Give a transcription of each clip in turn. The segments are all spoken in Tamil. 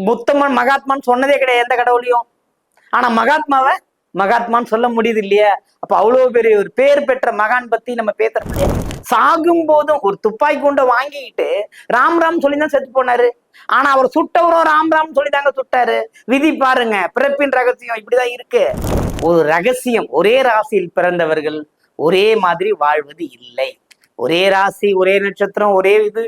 புத்தமன் மகாத்மான்னு சொன்னதே கிடையாது எந்த கடவுளையும். ஆனா மகாத்மாவை மகாத்மான்னு சொல்ல முடியுது இல்லையா? அப்ப அவ்வளவு பெரிய ஒரு பேர் பெற்ற மகான் பத்தி நம்ம பேசுறோம் இல்லையா? சாகும் போதும் ஒரு துப்பாக்கி குண்டை வாங்கிக்கிட்டு ராம் ராம் சொல்லி தான் செத்து போனாரு. ஆனா அவர் சுட்டவரும் ராம் ராம் சொல்லி தாங்க சுட்டாரு. விதி பாருங்க, பிறப்பின் ரகசியம் இப்படிதான் இருக்கு. ஒரு ரகசியம், ஒரே ராசியில் பிறந்தவர்கள் ஒரே மாதிரி வாழ்வது இல்லை. ஒரே ராசி, ஒரே நட்சத்திரம், ஒரே இது,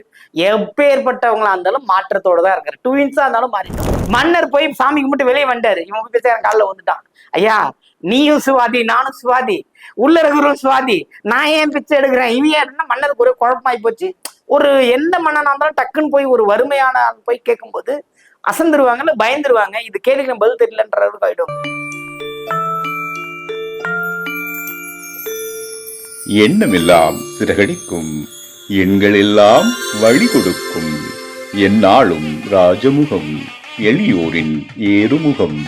எப்பேற்பட்டவங்களா இருந்தாலும் மாற்றத்தோட தான் இருக்காரு. ட்வின்ஸா இருந்தாலும் மாறிட்டோம். மன்னர் போய் சாமி கும்பிட்டு வெளியே வந்துட்டாரு. இவங்க பேச காலில் வந்துட்டான். ஐயா, நீயும் சுவாதி, நானும் சுவாதி, உள்ள இருக்கிறவரும் சுவாதி, நான் ஏன் பிச்சை எடுக்கிறேன் இவையா இருந்தா மன்னருக்கு ஒரு குழப்பமாயி போச்சு. ஒரு எந்த மன்னனா இருந்தாலும் டக்குன்னு போய் ஒரு வறுமையான போய் கேட்கும்போது அசந்துருவாங்கன்னு பயந்துருவாங்க. இது கேள்விக்கு பதில் தெரியலன்றதுக்கு ஆயிடும். எண்ணமெல்லாம் சிறகடிக்கும், எண்களெல்லாம் வழி கொடுக்கும், எந்நாளும் ராஜமுகம், எளியோரின் ஏறுமுகம்.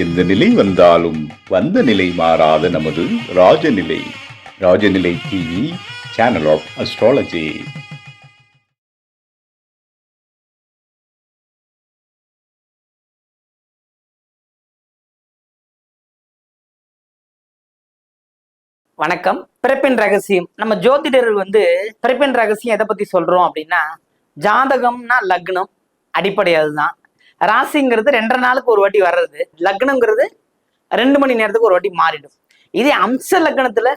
எந்த நிலை வந்தாலும் வந்த நிலை மாறாத நமது Rajanilai. Rajanilai TV, channel of astrology. வணக்கம். பிறப்பின் ரகசியம். நம்ம ஜோதிடர் பிறப்பின் ரகசியம் எதை பத்தி சொல்றோம் அப்படின்னா, ஜாதகம்னா லக்னம் அடிப்படை, அதுதான். ராசிங்கிறது 2.5 நாளுக்கு ஒரு வாட்டி வர்றது, லக்னம்ங்கிறது 2 மணி நேரத்துக்கு ஒரு வாட்டி மாறிடும். இதே அம்ச லக்னத்துல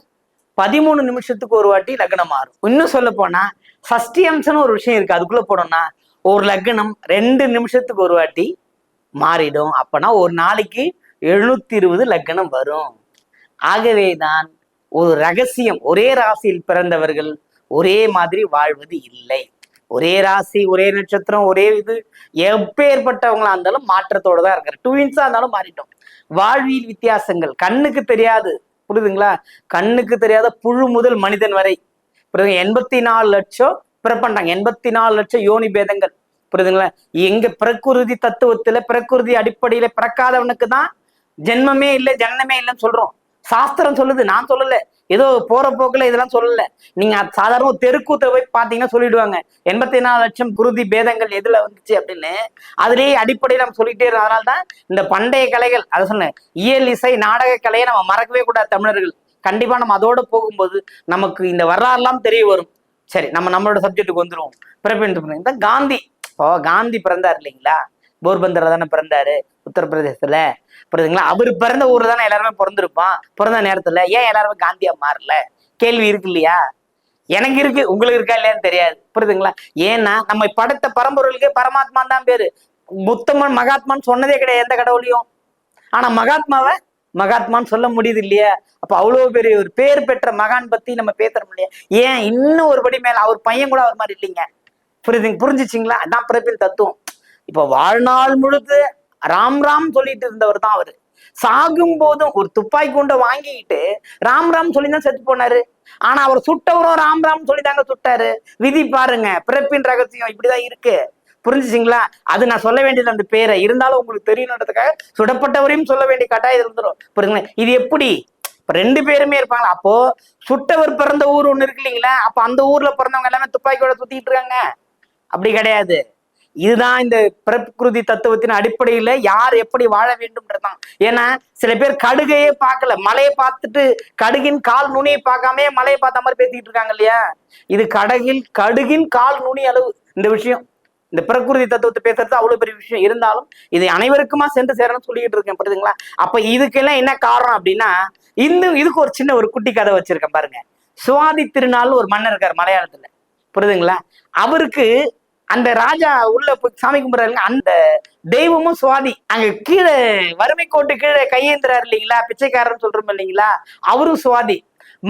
13 நிமிஷத்துக்கு ஒரு வாட்டி லக்னம் மாறும். இன்னும் சொல்ல போனா சஷ்டி அம்சம்னு ஒரு விஷயம் இருக்கு. அதுக்குள்ள போனோம்னா ஒரு லக்னம் 2 நிமிஷத்துக்கு ஒரு வாட்டி மாறிடும். அப்பனா ஒரு நாளைக்கு 720 லக்னம் வரும். ஆகவேதான் ஒரு ரகசியம், ஒரே ராசியில் பிறந்தவர்கள் ஒரே மாதிரி வாழ்வது இல்லை. ஒரே ராசி, ஒரே நட்சத்திரம், ஒரே இது, எப்பேற்பட்டவங்களா இருந்தாலும் மாற்றத்தோட தான் இருக்காரு. ட்வின்ஸா இருந்தாலும் மாறிட்டோம். வாழ்வியல் வித்தியாசங்கள் கண்ணுக்கு தெரியாது, புரியுதுங்களா? கண்ணுக்கு தெரியாத புழு முதல் மனிதன் வரை, புரியுதுங்க? 84 லட்சம் பிறப்பண்டாங்க, 84 லட்சம் யோனி பேதங்கள், புரியுதுங்களா? எங்க பிரகிருதி தத்துவத்துல, பிரகிருதி அடிப்படையில பிறக்காதவனுக்கு தான் ஜென்மமே இல்லை, ஜனனமே இல்லைன்னு சொல்றோம். சாஸ்திரம் சொல்லுது, நான் சொல்லல. ஏதோ போற போக்குல இதெல்லாம் சொல்லல. நீங்க சாதாரண தெருக்கூத்த போய் பாத்தீங்கன்னா சொல்லிடுவாங்க 84 லட்சம் குருதி பேதங்கள் எதுல வந்துச்சு அப்படின்னு. அதுலேயே அடிப்படையில் நம்ம சொல்லிட்டே இருக்கோம். அதனால்தான் இந்த பண்டைய கலைகள், அதை சொன்னேன், இயல் இசை நாடக கலையை நம்ம மறக்கவே கூடாது தமிழர்கள். கண்டிப்பா நம்ம அதோட போகும்போது நமக்கு இந்த வரலாறுலாம் தெரிய வரும். சரி, நம்மளோட சப்ஜெக்டுக்கு வந்துருவோம். பிறப்பின் இந்த காந்தி, காந்தி பிறந்தார் இல்லைங்களா? போர்பந்தர் தானே பிறந்தாரு, உத்தரப்பிரதேசத்துல, புரியுதுங்களா? அவர் பிறந்த ஊர்ல தானே எல்லாருமே பிறந்திருப்பான். பிறந்த நேரத்துல ஏன் எல்லாருமே காந்தியா மாறல? கேள்வி இருக்கு இல்லையா? எனக்கு இருக்கு, உங்களுக்கு இருக்கா இல்லையான்னு தெரியாது, புரியுதுங்களா? ஏன்னா நம்ம படைத்த பரம்பொருளுக்கே பரமாத்மான் தான் பேரு. புத்தமன் மகாத்மான்னு சொன்னதே கிடையாது எந்த கடவுளையும். ஆனா மகாத்மாவை மகாத்மான்னு சொல்ல முடியுது இல்லையா? அப்ப அவ்வளவு பெரிய ஒரு பேர் பெற்ற மகான் பத்தி நம்ம பேசுறோம் இல்லையா? ஏன் இன்னும் ஒரு படி மேல அவர் பையன் கூட அவர் மாதிரி இல்லைங்க, புரிஞ்சுச்சிங்களா? அதான் பிறப்பின் தத்துவம். இப்ப வாழ்நாள் முழுக்க ராம் ராம் சொல்லிட்டு இருந்தவர் தான் அவரு. சாகும் போதும் ஒரு துப்பாக்கி குண்டை வாங்கிக்கிட்டு ராம் ராம் சொல்லி தான் செத்து போனாரு. ஆனா அவர் சுட்டவரும் ராம் ராம் சொல்லி தாங்க சுட்டாரு. விதி பாருங்க, பிறப்பின் ரகசியம் இப்படிதான் இருக்கு, புரிஞ்சுச்சிங்களா? அது நான் சொல்ல வேண்டியது அந்த பேரை, இருந்தாலும் உங்களுக்கு தெரியணுன்றதுக்காக சுடப்பட்டவரையும் சொல்ல வேண்டிய கட்டாயம் இருந்துரும், புரியுதுங்களா? இது எப்படி? இப்ப 2 பேருமே இருப்பாங்களா? அப்போ சுட்டவர் பிறந்த ஊர் ஒண்ணு இருக்கு இல்லைங்களா? அப்ப அந்த ஊர்ல பிறந்தவங்க எல்லாமே துப்பாக்கியோட சுத்திட்டு இருக்காங்க? அப்படி கிடையாது. இதுதான் இந்த பிரகிருதி தத்துவத்தின் அடிப்படையில யார் எப்படி வாழ வேண்டும்ன்றதுதான். ஏன்னா சில பேர் கடுகையே பார்க்கல, மலையை பார்த்துட்டு கடுகின் கால் நுனியை பார்க்காம மலையை பார்த்த மாதிரி பேசிக்கிட்டு இருக்காங்க இல்லையா? இது கடுகின் கால் நுனி அளவு இந்த விஷயம். இந்த பிரகிருதி தத்துவத்தை பேசுறது அவ்வளவு பெரிய விஷயம். இருந்தாலும் இதை அனைவருக்குமா சென்று சேரணும்னு சொல்லிட்டு இருக்கேன், புரியுதுங்களா? அப்ப இதுக்கெல்லாம் என்ன காரணம் அப்படின்னா, இதுக்கு ஒரு சின்ன ஒரு குட்டி கதை வச்சிருக்கேன் பாருங்க. சுவாதி திருநாள் ஒரு மன்னர் இருக்காரு மலையாளத்துல, புரியுதுங்களா? அவருக்கு அந்த ராஜா உள்ள போய் சாமி கும்பிடுறாருங்க, அந்த தெய்வமும் சுவாதி. அங்க கீழே வறுமை கோட்டு கீழே கையேந்துறாரு இல்லைங்களா, பிச்சைக்காரன்னு சொல்றோம் இல்லைங்களா, அவரும் சுவாதி.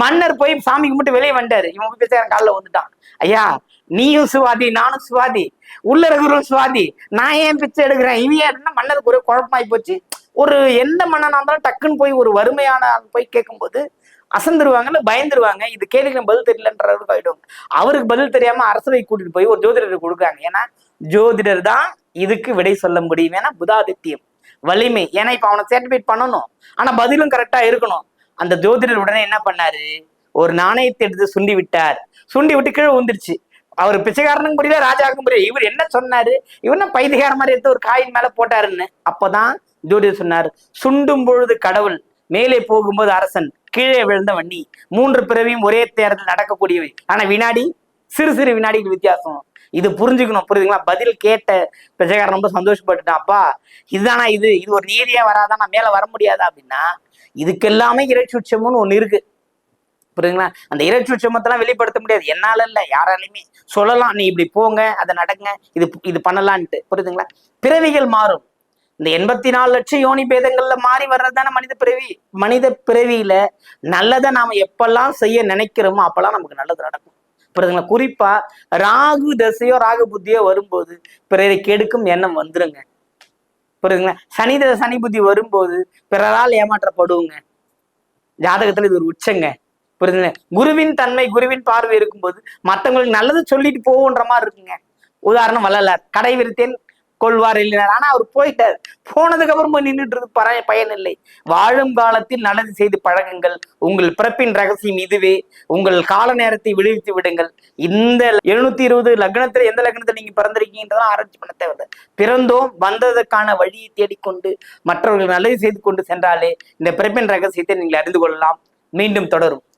மன்னர் போய் சாமி கும்பிட்டு வெளியே வந்துட்டாரு. இவங்க பிச்சைக்காரன் காலில் வந்துட்டான். ஐயா, நீயும் சுவாதி, நானும் சுவாதி, உள்ள இருக்கிறவரும் சுவாதி, நான் ஏன் பிச்சை எடுக்கிறேன் இவையா இருந்தா மன்னருக்கு ஒரே குழப்பமாயி போச்சு. ஒரு எந்த மன்னனா இருந்தாலும் டக்குன்னு போய் ஒரு வறுமையான போய் கேட்கும்போது அசந்துருவாங்கன்னு பயந்துருவாங்க. இது கேள்விக்கு பதில் தெரியலன்றதுக்கு ஆயிடும். அவருக்கு பதில் தெரியாம அரசவை கூட்டிட்டு போய் ஒரு ஜோதிடருக்கு கொடுக்குறாங்க. ஏன்னா ஜோதிடர் தான் இதுக்கு விடை சொல்ல முடியும். ஏன்னா புதாதித்யம், வலிமை. ஏன்னா இப்ப அவனை சர்டிஃபிகேட் பண்ணணும், ஆனா பதிலும் கரெக்டா இருக்கணும். அந்த ஜோதிடர் உடனே என்ன பண்ணாரு, ஒரு நாணயத்தை எடுத்து சுண்டி விட்டார். சுண்டி விட்டு கீழே வந்துருச்சு. அவர் பிச்சைக்காரனுக்கும் புரியல, ராஜாவுக்கும் புரியல. இவர் என்ன சொன்னாரு, இவர் என்ன பைத்தியக்கார மாதிரி எடுத்து ஒரு காயின் மேல போட்டாருன்னு. அப்பதான் ஜோதிடர் சொன்னார், சுண்டும் பொழுது கடவுள், மேலே போகும்போது அரசன், கீழே விழுந்த வண்ணி, 3 பிறவியும் ஒரே தேரத்தில் நடக்கக்கூடியவை. ஆனா வினாடி சிறு சிறு வினாடிகள் வித்தியாசம். இது புரிஞ்சுக்கணும், புரியுதுங்களா? பதில் கேட்ட பிச்சைக்காரன் ரொம்ப சந்தோஷப்பட்டுட்டான். அப்பா இதுதானா, இது ஒரு நீதியா வராதான், நான் மேல வர முடியாதா அப்படின்னா, இதுக்கு எல்லாமே இறைச்சுச்சம்னு ஒண்ணு இருக்கு, புரியுதுங்களா? அந்த இறைச்சுச்சமத்தெல்லாம் வெளிப்படுத்த முடியாது, என்னால இல்ல, யாராலையுமே. சொல்லலாம், நீ இப்படி போங்க, அதை நடங்க, இது பண்ணலான்ட்டு, புரியுதுங்களா? பிறவிகள் மாறும். இந்த 84 லட்சம் யோனி பேதங்கள்ல மாறி வர்றதுதானே மனித பிறவி. மனித பிறவியில நல்லதை நாம எப்பெல்லாம் செய்ய நினைக்கிறோமோ அப்பெல்லாம் நமக்கு நல்லது நடக்கும், புரியுதுங்களா? குறிப்பா ராகு தசையோ ராகு புத்தியோ வரும்போது பிறரை கெடுக்கும் எண்ணம் வந்துருங்க, புரியுதுங்களா? சனி புத்தி வரும்போது பிறரால் ஏமாற்றப்படுவோங்க. ஜாதகத்துல இது ஒரு உச்சங்க, புரியுதுங்க? குருவின் தன்மை, குருவின் பார்வை இருக்கும்போது மற்றவங்களுக்கு நல்லது சொல்லிட்டு போவோன்ற மாதிரி இருக்குங்க. உதாரணம் வள்ளலார், கடை விரித்தேன் கொள்வார் இல்லைனார். ஆனா அவர் போயிட்டார். போனதுக்கு அப்புறம் போய் நின்றுட்டு இருக்கு, பயன் இல்லை. வாழும் காலத்தில் நல்லது செய்து பழகுங்கள். உங்கள் பிறப்பின் ரகசியம் இதுவே. உங்கள் கால நேரத்தை விடுவித்து விடுங்கள். இந்த 720 லக்னத்துல எந்த லக்னத்துல நீங்க பிறந்திருக்கீங்கன்றதான் ஆராய்ச்சி பண்ண தேவை. பிறந்தோம், வந்ததற்கான வழியை தேடிக்கொண்டு மற்றவர்கள் நல்லது செய்து கொண்டு சென்றாலே இந்த பிறப்பின் ரகசியத்தை நீங்கள் அறிந்து கொள்ளலாம். மீண்டும் தொடரும்.